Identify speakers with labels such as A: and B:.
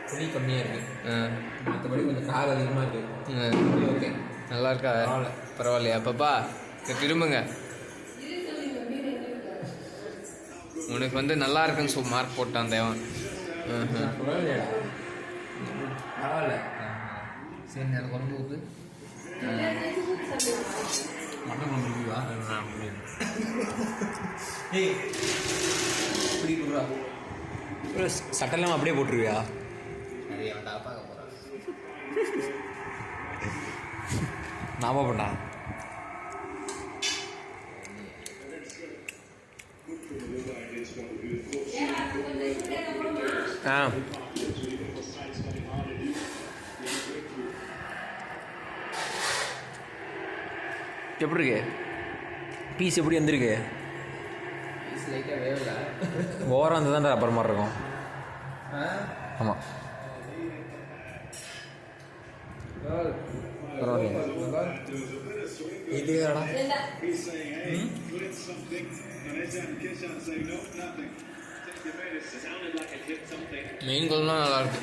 A: புளி கம்மியாக இருக்குது. மற்றபடி கொஞ்சம் காரம் அதிகமாக இருக்குது. ஓகே,
B: நல்லா இருக்கா? பரவாயில்லையா பாப்பா? திரும்புங்க. உனக்கு வந்து நல்லா இருக்குன்னு மார்க் போட்டான் தேவன்.
A: பரவாயில்ல. சரி, எனக்கு குழம்பு ஊற்று. மட்டன் குழம்பு இருக்குவா? ஏய், இப்படி கொடுறா.
C: சட்டெல்லாம் அப்படியே போட்டுருவியா?
A: நிறைய அவன் டாப்பாக போகிறான்.
C: நாம பண்ணா எப்படி இருக்கு பீஸ்? எப்படி வந்திருக்கு?
A: பீஸ் லைட்டாக வேவல.
C: ஓவராக வந்து தான் ரப்பர் மாதிரி இருக்கும். ஆமாம், பரவாயில்ல. இது
B: மெயின் குழம்புலாம் நல்லா இருக்கு.